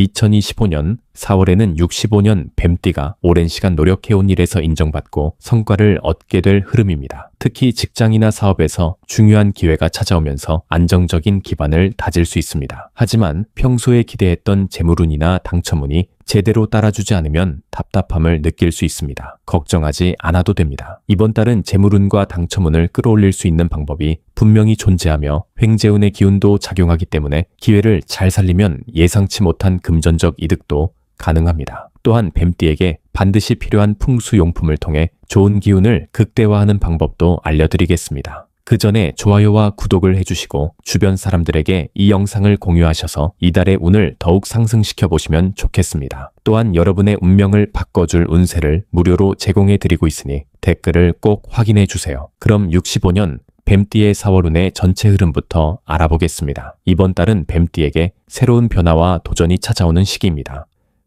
2025년 4월에는 65년 뱀띠가 오랜 시간 노력해온 일에서 인정받고 성과를 얻게 될 흐름입니다. 특히 직장이나 사업에서 중요한 기회가 찾아오면서 안정적인 기반을 다질 수 있습니다. 하지만 평소에 기대했던 재물운이나 당첨운이 제대로 따라주지 않으면 답답함을 느낄 수 있습니다. 걱정하지 않아도 됩니다. 이번 달은 재물운과 당첨운을 끌어올릴 수 있는 방법이 분명히 존재하며 횡재운의 기운도 작용하기 때문에 기회를 잘 살리면 예상치 못한 금전적 이득도 가능합니다. 또한 뱀띠에게 반드시 필요한 풍수용품을 통해 좋은 기운을 극대화하는 방법도 알려드리겠습니다. 그 전에 좋아요와 구독을 해주시고 주변 사람들에게 이 영상을 공유하셔서 이달의 운을 더욱 상승시켜 보시면 좋겠습니다. 또한 여러분의 운명을 바꿔줄 운세를 무료로 제공해 드리고 있으니 댓글을 꼭 확인해 주세요. 그럼 65년 뱀띠의 4월 운의 전체 흐름부터 알아보겠습니다. 이번 달은 뱀띠에게 새로운 변화와 도전이 찾아오는 시기입니다.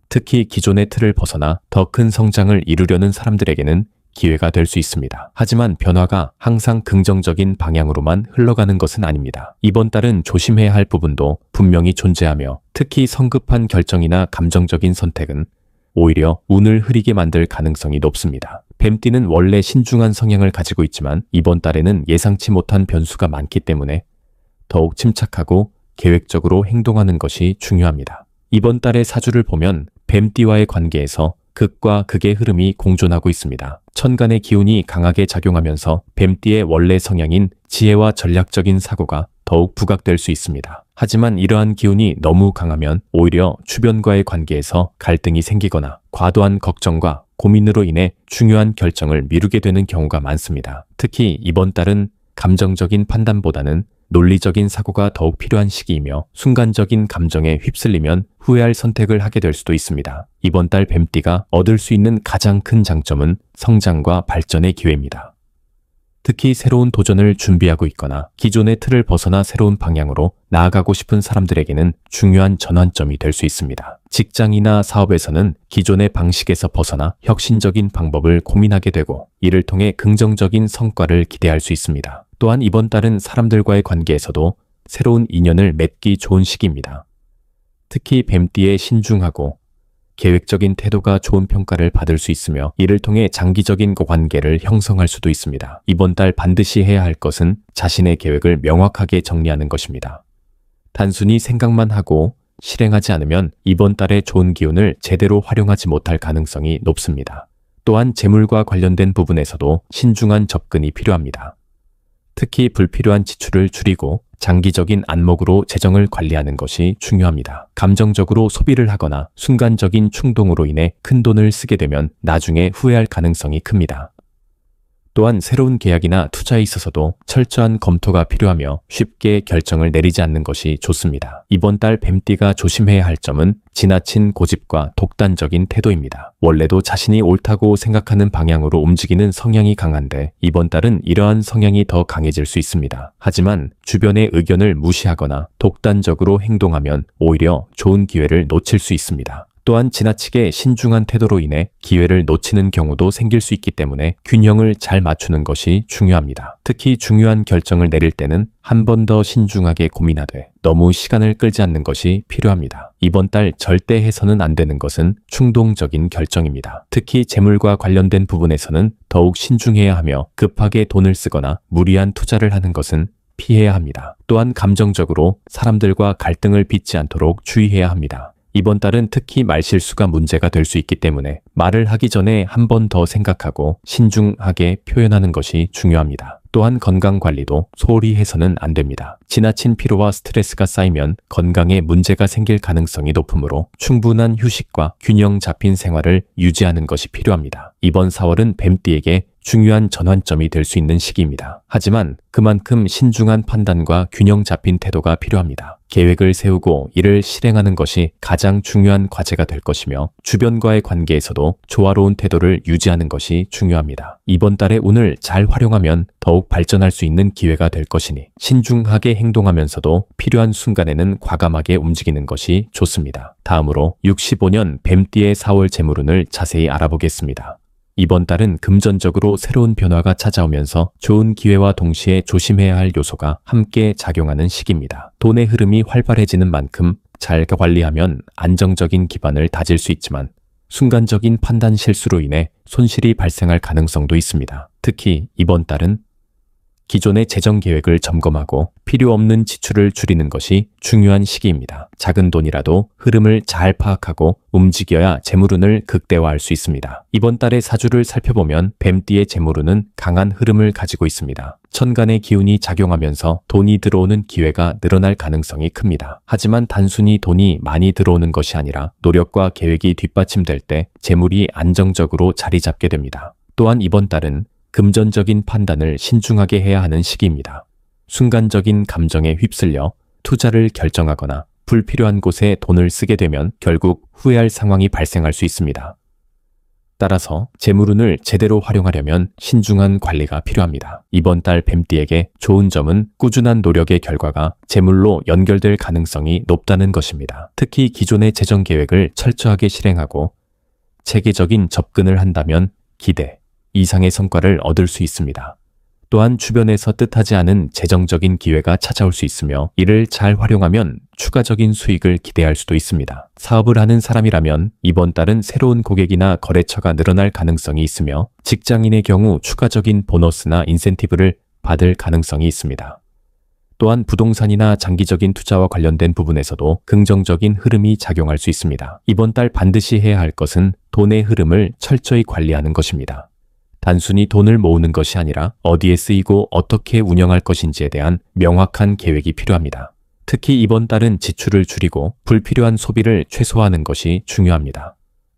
특히 기존의 틀을 벗어나 더 큰 성장을 이루려는 사람들에게는 기회가 될 수 있습니다. 하지만 변화가 항상 긍정적인 방향으로만 흘러가는 것은 아닙니다. 이번 달은 조심해야 할 부분도 분명히 존재하며 특히 성급한 결정이나 감정적인 선택은 오히려 운을 흐리게 만들 가능성이 높습니다. 뱀띠는 원래 신중한 성향을 가지고 있지만 이번 달에는 예상치 못한 변수가 많기 때문에 더욱 침착하고 계획적으로 행동하는 것이 중요합니다. 이번 달의 사주를 보면 뱀띠와의 관계에서 극과 극의 흐름이 공존하고 있습니다. 천간의 기운이 강하게 작용하면서 뱀띠의 원래 성향인 지혜와 전략적인 사고가 더욱 부각될 수 있습니다. 하지만 이러한 기운이 너무 강하면 오히려 주변과의 관계에서 갈등이 생기거나 과도한 걱정과 고민으로 인해 중요한 결정을 미루게 되는 경우가 많습니다. 특히 이번 달은 감정적인 판단보다는 논리적인 사고가 더욱 필요한 시기이며 순간적인 감정에 휩쓸리면 후회할 선택을 하게 될 수도 있습니다. 이번 달 뱀띠가 얻을 수 있는 가장 큰 장점은 성장과 발전의 기회입니다. 특히 새로운 도전을 준비하고 있거나 기존의 틀을 벗어나 새로운 방향으로 나아가고 싶은 사람들에게는 중요한 전환점이 될 수 있습니다. 직장이나 사업에서는 기존의 방식에서 벗어나 혁신적인 방법을 고민하게 되고 이를 통해 긍정적인 성과를 기대할 수 있습니다. 또한 이번 달은 사람들과의 관계에서도 새로운 인연을 맺기 좋은 시기입니다. 특히 뱀띠의 신중하고 계획적인 태도가 좋은 평가를 받을 수 있으며 이를 통해 장기적인 관계를 형성할 수도 있습니다. 이번 달 반드시 해야 할 것은 자신의 계획을 명확하게 정리하는 것입니다. 단순히 생각만 하고 실행하지 않으면 이번 달의 좋은 기운을 제대로 활용하지 못할 가능성이 높습니다. 또한 재물과 관련된 부분에서도 신중한 접근이 필요합니다. 특히 불필요한 지출을 줄이고 장기적인 안목으로 재정을 관리하는 것이 중요합니다. 감정적으로 소비를 하거나 순간적인 충동으로 인해 큰 돈을 쓰게 되면 나중에 후회할 가능성이 큽니다. 또한 새로운 계약이나 투자에 있어서도 철저한 검토가 필요하며 쉽게 결정을 내리지 않는 것이 좋습니다. 이번 달 뱀띠가 조심해야 할 점은 지나친 고집과 독단적인 태도입니다. 원래도 자신이 옳다고 생각하는 방향으로 움직이는 성향이 강한데 이번 달은 이러한 성향이 더 강해질 수 있습니다. 하지만 주변의 의견을 무시하거나 독단적으로 행동하면 오히려 좋은 기회를 놓칠 수 있습니다. 또한 지나치게 신중한 태도로 인해 기회를 놓치는 경우도 생길 수 있기 때문에 균형을 잘 맞추는 것이 중요합니다. 특히 중요한 결정을 내릴 때는 한 번 더 신중하게 고민하되 너무 시간을 끌지 않는 것이 필요합니다. 이번 달 절대 해서는 안 되는 것은 충동적인 결정입니다. 특히 재물과 관련된 부분에서는 더욱 신중해야 하며 급하게 돈을 쓰거나 무리한 투자를 하는 것은 피해야 합니다. 또한 감정적으로 사람들과 갈등을 빚지 않도록 주의해야 합니다. 이번 달은 특히 말실수가 문제가 될 수 있기 때문에 말을 하기 전에 한 번 더 생각하고 신중하게 표현하는 것이 중요합니다. 또한 건강 관리도 소홀히 해서는 안 됩니다. 지나친 피로와 스트레스가 쌓이면 건강에 문제가 생길 가능성이 높으므로 충분한 휴식과 균형 잡힌 생활을 유지하는 것이 필요합니다. 이번 4월은 뱀띠에게 중요한 전환점이 될 수 있는 시기입니다. 하지만 그만큼 신중한 판단과 균형 잡힌 태도가 필요합니다. 계획을 세우고 이를 실행하는 것이 가장 중요한 과제가 될 것이며 주변과의 관계에서도 조화로운 태도를 유지하는 것이 중요합니다. 이번 달의 운을 잘 활용하면 더욱 발전할 수 있는 기회가 될 것이니 신중하게 행동하면서도 필요한 순간에는 과감하게 움직이는 것이 좋습니다. 다음으로 65년 뱀띠의 4월 재물운을 자세히 알아보겠습니다. 이번 달은 금전적으로 새로운 변화가 찾아오면서 좋은 기회와 동시에 조심해야 할 요소가 함께 작용하는 시기입니다. 돈의 흐름이 활발해지는 만큼 잘 관리하면 안정적인 기반을 다질 수 있지만 순간적인 판단 실수로 인해 손실이 발생할 가능성도 있습니다. 특히 이번 달은 기존의 재정 계획을 점검하고 필요 없는 지출을 줄이는 것이 중요한 시기입니다. 작은 돈이라도 흐름을 잘 파악하고 움직여야 재물운을 극대화할 수 있습니다. 이번 달의 사주를 살펴보면 뱀띠의 재물운은 강한 흐름을 가지고 있습니다. 천간의 기운이 작용하면서 돈이 들어오는 기회가 늘어날 가능성이 큽니다. 하지만 단순히 돈이 많이 들어오는 것이 아니라 노력과 계획이 뒷받침될 때 재물이 안정적으로 자리 잡게 됩니다. 또한 이번 달은 금전적인 판단을 신중하게 해야 하는 시기입니다. 순간적인 감정에 휩쓸려 투자를 결정하거나 불필요한 곳에 돈을 쓰게 되면 결국 후회할 상황이 발생할 수 있습니다. 따라서 재물운을 제대로 활용하려면 신중한 관리가 필요합니다. 이번 달 뱀띠에게 좋은 점은 꾸준한 노력의 결과가 재물로 연결될 가능성이 높다는 것입니다. 특히 기존의 재정 계획을 철저하게 실행하고 체계적인 접근을 한다면 기대 이상의 성과를 얻을 수 있습니다. 또한 주변에서 뜻하지 않은 재정적인 기회가 찾아올 수 있으며 이를 잘 활용하면 추가적인 수익을 기대할 수도 있습니다. 사업을 하는 사람이라면 이번 달은 새로운 고객이나 거래처가 늘어날 가능성이 있으며 직장인의 경우 추가적인 보너스나 인센티브를 받을 가능성이 있습니다. 또한 부동산이나 장기적인 투자와 관련된 부분에서도 긍정적인 흐름이 작용할 수 있습니다. 이번 달 반드시 해야 할 것은 돈의 흐름을 철저히 관리하는 것입니다. 단순히 돈을 모으는 것이 아니라 어디에 쓰이고 어떻게 운영할 것인지에 대한 명확한 계획이 필요합니다. 특히 이번 달은 지출을 줄이고 불필요한 소비를 최소화하는 것이 중요합니다.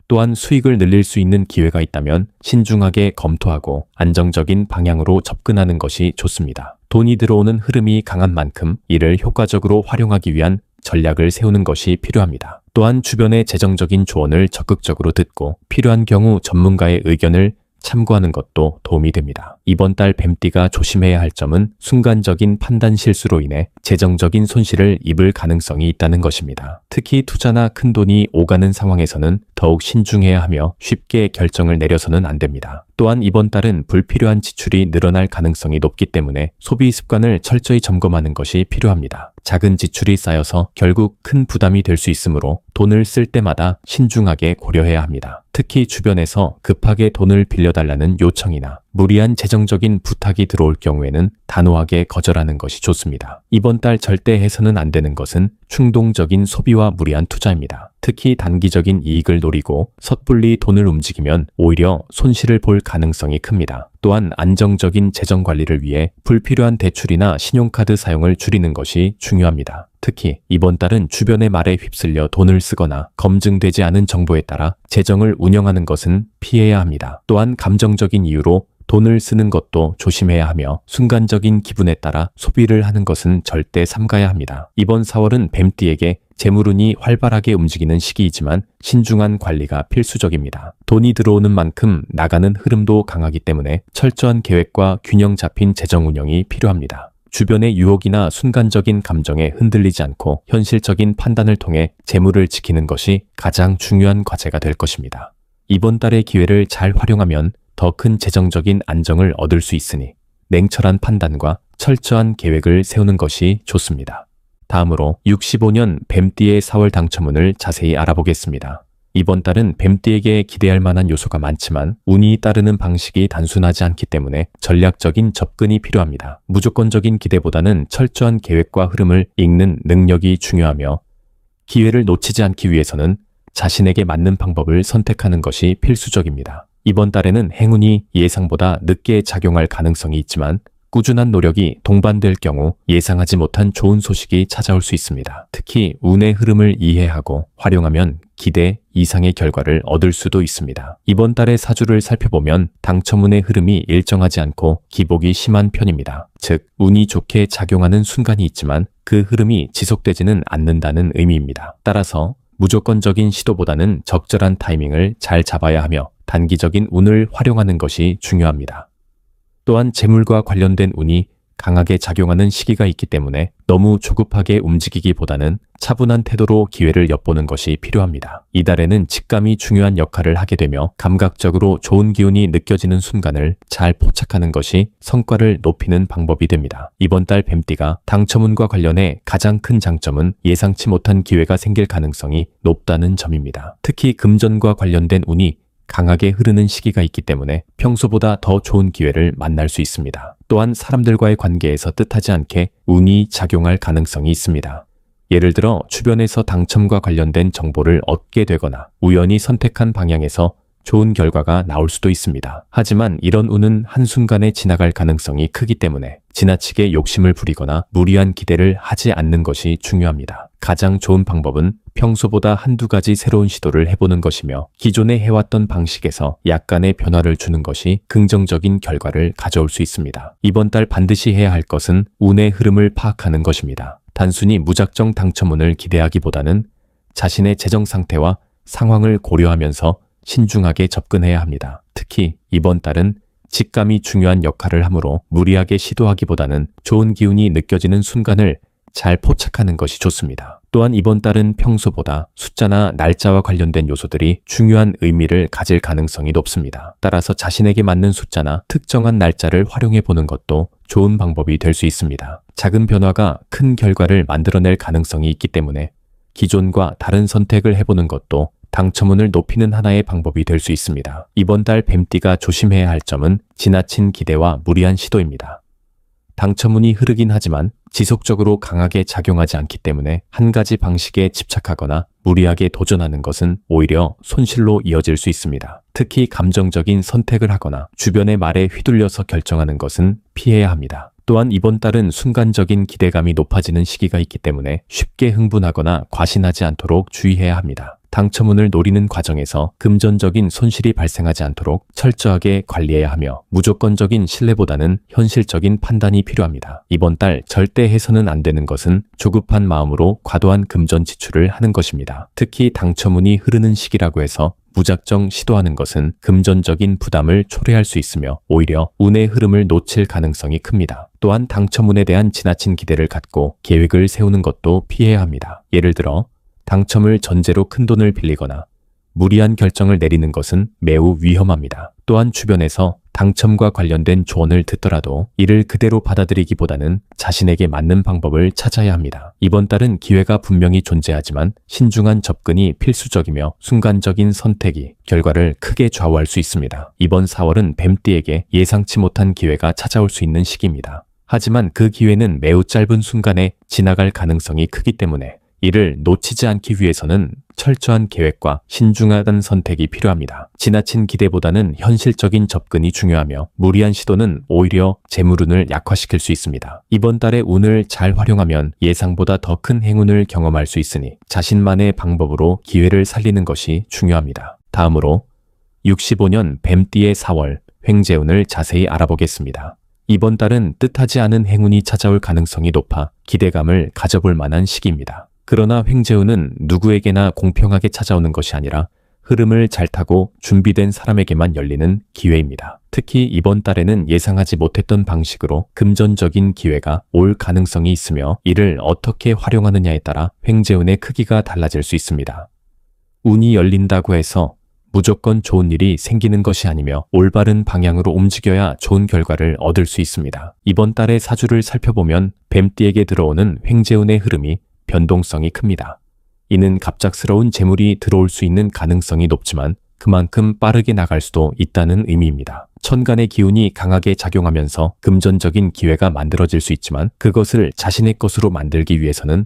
또한 수익을 늘릴 수 있는 기회가 있다면 신중하게 검토하고 안정적인 방향으로 접근하는 것이 좋습니다. 돈이 들어오는 흐름이 강한 만큼 이를 효과적으로 활용하기 위한 전략을 세우는 것이 필요합니다. 또한 주변의 재정적인 조언을 적극적으로 듣고 필요한 경우 전문가의 의견을 참고하는 것도 도움이 됩니다. 이번 달 뱀띠가 조심해야 할 점은 순간적인 판단 실수로 인해 재정적인 손실을 입을 가능성이 있다는 것입니다. 특히 투자나 큰 돈이 오가는 상황에서는 더욱 신중해야 하며 쉽게 결정을 내려서는 안 됩니다. 또한 이번 달은 불필요한 지출이 늘어날 가능성이 높기 때문에 소비 습관을 철저히 점검하는 것이 필요합니다. 작은 지출이 쌓여서 결국 큰 부담이 될 수 있으므로 돈을 쓸 때마다 신중하게 고려해야 합니다. 특히 주변에서 급하게 돈을 빌려달라는 요청이나 무리한 재정적인 부탁이 들어올 경우에는 단호하게 거절하는 것이 좋습니다. 이번 달 절대 해서는 안 되는 것은 충동적인 소비와 무리한 투자입니다. 특히 단기적인 이익을 노리고 섣불리 돈을 움직이면 오히려 손실을 볼 가능성이 큽니다. 또한 안정적인 재정 관리를 위해 불필요한 대출이나 신용카드 사용을 줄이는 것이 중요합니다. 특히 이번 달은 주변의 말에 휩쓸려 돈을 쓰거나 검증되지 않은 정보에 따라 재정을 운영하는 것은 피해야 합니다. 또한 감정적인 이유로 돈을 쓰는 것도 조심해야 하며 순간적인 기분에 따라 소비를 하는 것은 절대 삼가야 합니다. 이번 4월은 뱀띠에게 재물운이 활발하게 움직이는 시기이지만 신중한 관리가 필수적입니다. 돈이 들어오는 만큼 나가는 흐름도 강하기 때문에 철저한 계획과 균형 잡힌 재정 운영이 필요합니다. 주변의 유혹이나 순간적인 감정에 흔들리지 않고 현실적인 판단을 통해 재물을 지키는 것이 가장 중요한 과제가 될 것입니다. 이번 달의 기회를 잘 활용하면 더 큰 재정적인 안정을 얻을 수 있으니 냉철한 판단과 철저한 계획을 세우는 것이 좋습니다. 다음으로 65년 뱀띠의 4월 당첨운을 자세히 알아보겠습니다. 이번 달은 뱀띠에게 기대할 만한 요소가 많지만 운이 따르는 방식이 단순하지 않기 때문에 전략적인 접근이 필요합니다. 무조건적인 기대보다는 철저한 계획과 흐름을 읽는 능력이 중요하며 기회를 놓치지 않기 위해서는 자신에게 맞는 방법을 선택하는 것이 필수적입니다. 이번 달에는 행운이 예상보다 늦게 작용할 가능성이 있지만 꾸준한 노력이 동반될 경우 예상하지 못한 좋은 소식이 찾아올 수 있습니다. 특히 운의 흐름을 이해하고 활용하면 기대 이상의 결과를 얻을 수도 있습니다. 이번 달의 사주를 살펴보면 당첨운의 흐름이 일정하지 않고 기복이 심한 편입니다. 즉, 운이 좋게 작용하는 순간이 있지만 그 흐름이 지속되지는 않는다는 의미입니다. 따라서 무조건적인 시도보다는 적절한 타이밍을 잘 잡아야 하며 단기적인 운을 활용하는 것이 중요합니다. 또한 재물과 관련된 운이 강하게 작용하는 시기가 있기 때문에 너무 조급하게 움직이기보다는 차분한 태도로 기회를 엿보는 것이 필요합니다. 이달에는 직감이 중요한 역할을 하게 되며 감각적으로 좋은 기운이 느껴지는 순간을 잘 포착하는 것이 성과를 높이는 방법이 됩니다. 이번 달 뱀띠가 당첨운과 관련해 가장 큰 장점은 예상치 못한 기회가 생길 가능성이 높다는 점입니다. 특히 금전과 관련된 운이 강하게 흐르는 시기가 있기 때문에 평소보다 더 좋은 기회를 만날 수 있습니다. 또한 사람들과의 관계에서 뜻하지 않게 운이 작용할 가능성이 있습니다. 예를 들어 주변에서 당첨과 관련된 정보를 얻게 되거나 우연히 선택한 방향에서 좋은 결과가 나올 수도 있습니다. 하지만 이런 운은 한순간에 지나갈 가능성이 크기 때문에 지나치게 욕심을 부리거나 무리한 기대를 하지 않는 것이 중요합니다. 가장 좋은 방법은 평소보다 한두 가지 새로운 시도를 해보는 것이며 기존에 해왔던 방식에서 약간의 변화를 주는 것이 긍정적인 결과를 가져올 수 있습니다. 이번 달 반드시 해야 할 것은 운의 흐름을 파악하는 것입니다. 단순히 무작정 당첨운을 기대하기보다는 자신의 재정 상태와 상황을 고려하면서 신중하게 접근해야 합니다. 특히 이번 달은 직감이 중요한 역할을 하므로 무리하게 시도하기보다는 좋은 기운이 느껴지는 순간을 잘 포착하는 것이 좋습니다. 또한 이번 달은 평소보다 숫자나 날짜와 관련된 요소들이 중요한 의미를 가질 가능성이 높습니다. 따라서 자신에게 맞는 숫자나 특정한 날짜를 활용해 보는 것도 좋은 방법이 될 수 있습니다. 작은 변화가 큰 결과를 만들어낼 가능성이 있기 때문에 기존과 다른 선택을 해보는 것도 당첨운을 높이는 하나의 방법이 될 수 있습니다. 이번 달 뱀띠가 조심해야 할 점은 지나친 기대와 무리한 시도입니다. 당첨운이 흐르긴 하지만 지속적으로 강하게 작용하지 않기 때문에 한 가지 방식에 집착하거나 무리하게 도전하는 것은 오히려 손실로 이어질 수 있습니다. 특히 감정적인 선택을 하거나 주변의 말에 휘둘려서 결정하는 것은 피해야 합니다. 또한 이번 달은 순간적인 기대감이 높아지는 시기가 있기 때문에 쉽게 흥분하거나 과신하지 않도록 주의해야 합니다. 당첨운을 노리는 과정에서 금전적인 손실이 발생하지 않도록 철저하게 관리해야 하며 무조건적인 신뢰보다는 현실적인 판단이 필요합니다. 이번 달 절대 해서는 안 되는 것은 조급한 마음으로 과도한 금전 지출을 하는 것입니다. 특히 당첨운이 흐르는 시기라고 해서 무작정 시도하는 것은 금전적인 부담을 초래할 수 있으며 오히려 운의 흐름을 놓칠 가능성이 큽니다. 또한 당첨운에 대한 지나친 기대를 갖고 계획을 세우는 것도 피해야 합니다. 예를 들어 당첨을 전제로 큰돈을 빌리거나 무리한 결정을 내리는 것은 매우 위험합니다. 또한 주변에서 당첨과 관련된 조언을 듣더라도 이를 그대로 받아들이기보다는 자신에게 맞는 방법을 찾아야 합니다. 이번 달은 기회가 분명히 존재하지만 신중한 접근이 필수적이며 순간적인 선택이 결과를 크게 좌우할 수 있습니다. 이번 4월은 뱀띠에게 예상치 못한 기회가 찾아올 수 있는 시기입니다. 하지만 그 기회는 매우 짧은 순간에 지나갈 가능성이 크기 때문에 이를 놓치지 않기 위해서는 철저한 계획과 신중한 선택이 필요합니다. 지나친 기대보다는 현실적인 접근이 중요하며 무리한 시도는 오히려 재물운을 약화시킬 수 있습니다. 이번 달의 운을 잘 활용하면 예상보다 더 큰 행운을 경험할 수 있으니 자신만의 방법으로 기회를 살리는 것이 중요합니다. 다음으로 65년 뱀띠의 4월 횡재운을 자세히 알아보겠습니다. 이번 달은 뜻하지 않은 행운이 찾아올 가능성이 높아 기대감을 가져볼 만한 시기입니다. 그러나 횡재운은 누구에게나 공평하게 찾아오는 것이 아니라 흐름을 잘 타고 준비된 사람에게만 열리는 기회입니다. 특히 이번 달에는 예상하지 못했던 방식으로 금전적인 기회가 올 가능성이 있으며 이를 어떻게 활용하느냐에 따라 횡재운의 크기가 달라질 수 있습니다. 운이 열린다고 해서 무조건 좋은 일이 생기는 것이 아니며 올바른 방향으로 움직여야 좋은 결과를 얻을 수 있습니다. 이번 달의 사주를 살펴보면 뱀띠에게 들어오는 횡재운의 흐름이 변동성이 큽니다. 이는 갑작스러운 재물이 들어올 수 있는 가능성이 높지만 그만큼 빠르게 나갈 수도 있다는 의미입니다. 천간의 기운이 강하게 작용하면서 금전적인 기회가 만들어질 수 있지만 그것을 자신의 것으로 만들기 위해서는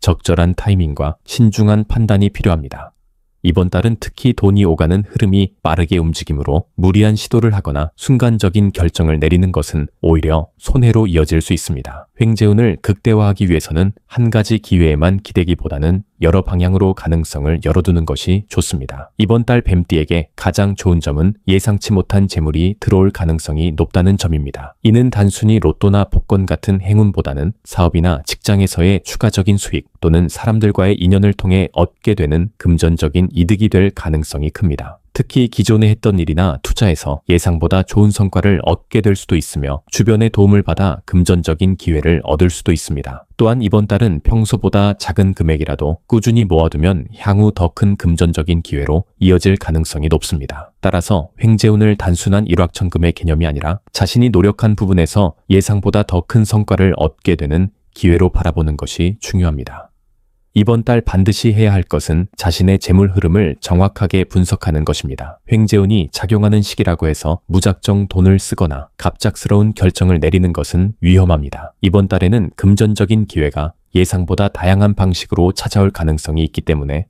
적절한 타이밍과 신중한 판단이 필요합니다. 이번 달은 특히 돈이 오가는 흐름이 빠르게 움직이므로 무리한 시도를 하거나 순간적인 결정을 내리는 것은 오히려 손해로 이어질 수 있습니다. 횡재운을 극대화하기 위해서는 한 가지 기회에만 기대기보다는 여러 방향으로 가능성을 열어두는 것이 좋습니다. 이번 달 뱀띠에게 가장 좋은 점은 예상치 못한 재물이 들어올 가능성이 높다는 점입니다. 이는 단순히 로또나 복권 같은 행운보다는 사업이나 직장에서의 추가적인 수익 또는 사람들과의 인연을 통해 얻게 되는 금전적인 이득이 될 가능성이 큽니다. 특히 기존에 했던 일이나 투자에서 예상보다 좋은 성과를 얻게 될 수도 있으며 주변의 도움을 받아 금전적인 기회를 얻을 수도 있습니다. 또한 이번 달은 평소보다 작은 금액이라도 꾸준히 모아두면 향후 더 큰 금전적인 기회로 이어질 가능성이 높습니다. 따라서 횡재운을 단순한 일확천금의 개념이 아니라 자신이 노력한 부분에서 예상보다 더 큰 성과를 얻게 되는 기회로 바라보는 것이 중요합니다. 이번 달 반드시 해야 할 것은 자신의 재물 흐름을 정확하게 분석하는 것입니다. 횡재운이 작용하는 시기라고 해서 무작정 돈을 쓰거나 갑작스러운 결정을 내리는 것은 위험합니다. 이번 달에는 금전적인 기회가 예상보다 다양한 방식으로 찾아올 가능성이 있기 때문에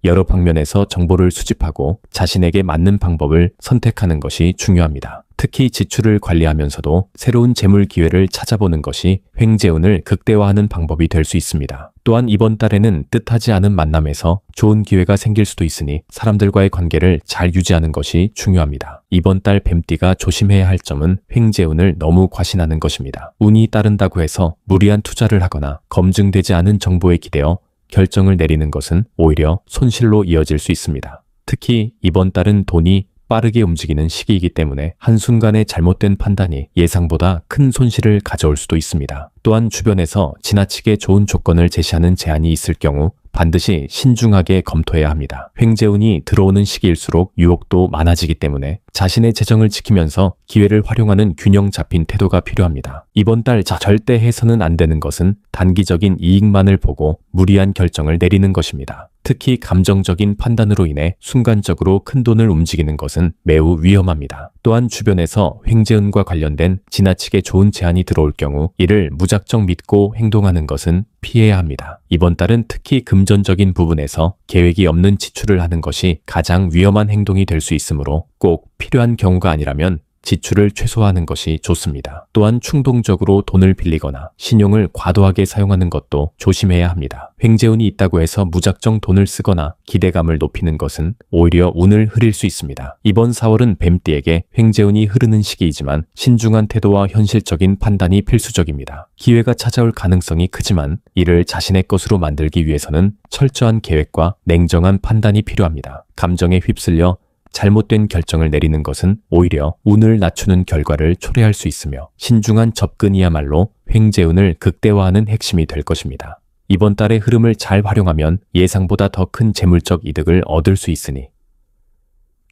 여러 방면에서 정보를 수집하고 자신에게 맞는 방법을 선택하는 것이 중요합니다. 특히 지출을 관리하면서도 새로운 재물 기회를 찾아보는 것이 횡재운을 극대화하는 방법이 될 수 있습니다. 또한 이번 달에는 뜻하지 않은 만남에서 좋은 기회가 생길 수도 있으니 사람들과의 관계를 잘 유지하는 것이 중요합니다. 이번 달 뱀띠가 조심해야 할 점은 횡재운을 너무 과신하는 것입니다. 운이 따른다고 해서 무리한 투자를 하거나 검증되지 않은 정보에 기대어 결정을 내리는 것은 오히려 손실로 이어질 수 있습니다. 특히 이번 달은 돈이 빠르게 움직이는 시기이기 때문에 한순간의 잘못된 판단이 예상보다 큰 손실을 가져올 수도 있습니다. 또한 주변에서 지나치게 좋은 조건을 제시하는 제안이 있을 경우 반드시 신중하게 검토해야 합니다. 횡재운이 들어오는 시기일수록 유혹도 많아지기 때문에 자신의 재정을 지키면서 기회를 활용하는 균형 잡힌 태도가 필요합니다. 이번 달 절대 해서는 안 되는 것은 단기적인 이익만을 보고 무리한 결정을 내리는 것입니다. 특히 감정적인 판단으로 인해 순간적으로 큰 돈을 움직이는 것은 매우 위험합니다. 또한 주변에서 횡재운과 관련된 지나치게 좋은 제안이 들어올 경우 이를 무작정 믿고 행동하는 것은 피해야 합니다. 이번 달은 특히 금전적인 부분에서 계획이 없는 지출을 하는 것이 가장 위험한 행동이 될 수 있으므로 꼭 필요한 경우가 아니라면 지출을 최소화하는 것이 좋습니다. 또한 충동적으로 돈을 빌리거나 신용을 과도하게 사용하는 것도 조심해야 합니다. 횡재운이 있다고 해서 무작정 돈을 쓰거나 기대감을 높이는 것은 오히려 운을 흐릴 수 있습니다. 이번 4월은 뱀띠에게 횡재운이 흐르는 시기이지만 신중한 태도와 현실적인 판단이 필수적입니다. 기회가 찾아올 가능성이 크지만 이를 자신의 것으로 만들기 위해서는 철저한 계획과 냉정한 판단이 필요합니다. 감정에 휩쓸려 잘못된 결정을 내리는 것은 오히려 운을 낮추는 결과를 초래할 수 있으며 신중한 접근이야말로 횡재운을 극대화하는 핵심이 될 것입니다. 이번 달의 흐름을 잘 활용하면 예상보다 더 큰 재물적 이득을 얻을 수 있으니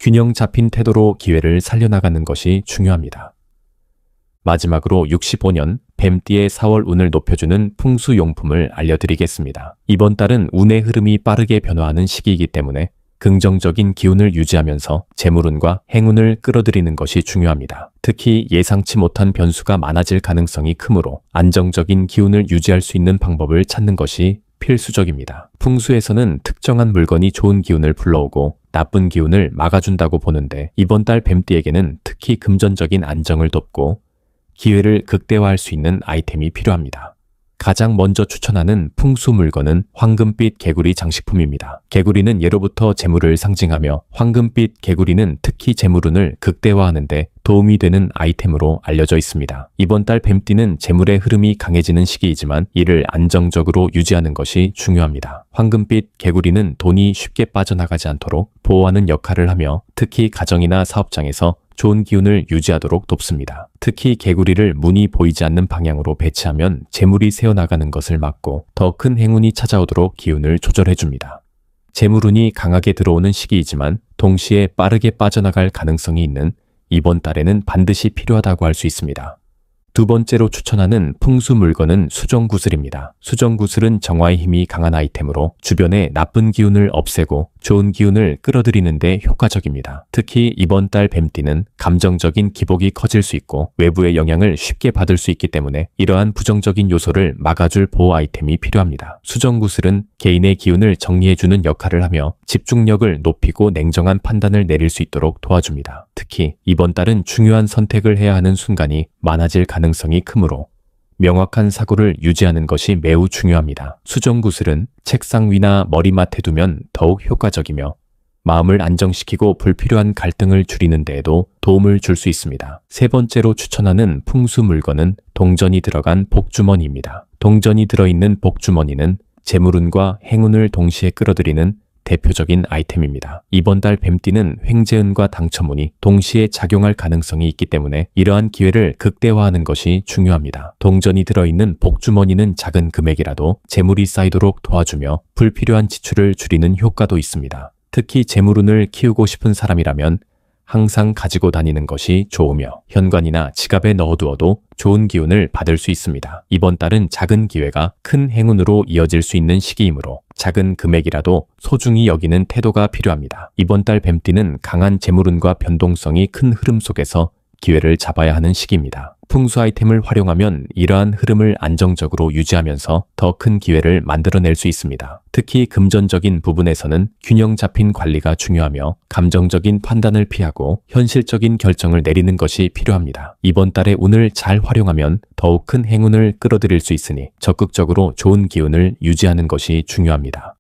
균형 잡힌 태도로 기회를 살려나가는 것이 중요합니다. 마지막으로 65년 뱀띠의 4월 운을 높여주는 풍수용품을 알려드리겠습니다. 이번 달은 운의 흐름이 빠르게 변화하는 시기이기 때문에 긍정적인 기운을 유지하면서 재물운과 행운을 끌어들이는 것이 중요합니다. 특히 예상치 못한 변수가 많아질 가능성이 크므로 안정적인 기운을 유지할 수 있는 방법을 찾는 것이 필수적입니다. 풍수에서는 특정한 물건이 좋은 기운을 불러오고 나쁜 기운을 막아준다고 보는데 이번 달 뱀띠에게는 특히 금전적인 안정을 돕고 기회를 극대화할 수 있는 아이템이 필요합니다. 가장 먼저 추천하는 풍수 물건은 황금빛 개구리 장식품입니다. 개구리는 예로부터 재물을 상징하며 황금빛 개구리는 특히 재물운을 극대화하는 데 도움이 되는 아이템으로 알려져 있습니다. 이번 달 뱀띠는 재물의 흐름이 강해지는 시기이지만 이를 안정적으로 유지하는 것이 중요합니다. 황금빛 개구리는 돈이 쉽게 빠져나가지 않도록 보호하는 역할을 하며 특히 가정이나 사업장에서 좋은 기운을 유지하도록 돕습니다. 특히 개구리를 문이 보이지 않는 방향으로 배치하면 재물이 새어나가는 것을 막고 더 큰 행운이 찾아오도록 기운을 조절해줍니다. 재물운이 강하게 들어오는 시기이지만 동시에 빠르게 빠져나갈 가능성이 있는 이번 달에는 반드시 필요하다고 할 수 있습니다. 두 번째로 추천하는 풍수 물건은 수정구슬입니다. 수정구슬은 정화의 힘이 강한 아이템으로 주변의 나쁜 기운을 없애고 좋은 기운을 끌어들이는 데 효과적입니다. 특히 이번 달 뱀띠는 감정적인 기복이 커질 수 있고 외부의 영향을 쉽게 받을 수 있기 때문에 이러한 부정적인 요소를 막아줄 보호 아이템이 필요합니다. 수정구슬은 개인의 기운을 정리해주는 역할을 하며 집중력을 높이고 냉정한 판단을 내릴 수 있도록 도와줍니다. 특히 이번 달은 중요한 선택을 해야 하는 순간이 많아질 가능성이 크므로 명확한 사고를 유지하는 것이 매우 중요합니다. 수정구슬은 책상 위나 머리맡에 두면 더욱 효과적이며 마음을 안정시키고 불필요한 갈등을 줄이는 데에도 도움을 줄 수 있습니다. 세 번째로 추천하는 풍수 물건은 동전이 들어간 복주머니입니다. 동전이 들어있는 복주머니는 재물운과 행운을 동시에 끌어들이는 대표적인 아이템입니다. 이번 달 뱀띠는 횡재운과 당첨운이 동시에 작용할 가능성이 있기 때문에 이러한 기회를 극대화하는 것이 중요합니다. 동전이 들어있는 복주머니는 작은 금액이라도 재물이 쌓이도록 도와주며 불필요한 지출을 줄이는 효과도 있습니다. 특히 재물운을 키우고 싶은 사람이라면 항상 가지고 다니는 것이 좋으며 현관이나 지갑에 넣어두어도 좋은 기운을 받을 수 있습니다. 이번 달은 작은 기회가 큰 행운으로 이어질 수 있는 시기이므로 작은 금액이라도 소중히 여기는 태도가 필요합니다. 이번 달 뱀띠는 강한 재물운과 변동성이 큰 흐름 속에서 기회를 잡아야 하는 시기입니다. 풍수 아이템을 활용하면 이러한 흐름을 안정적으로 유지하면서 더 큰 기회를 만들어낼 수 있습니다. 특히 금전적인 부분에서는 균형 잡힌 관리가 중요하며 감정적인 판단을 피하고 현실적인 결정을 내리는 것이 필요합니다. 이번 달의 운을 잘 활용하면 더욱 큰 행운을 끌어들일 수 있으니 적극적으로 좋은 기운을 유지하는 것이 중요합니다.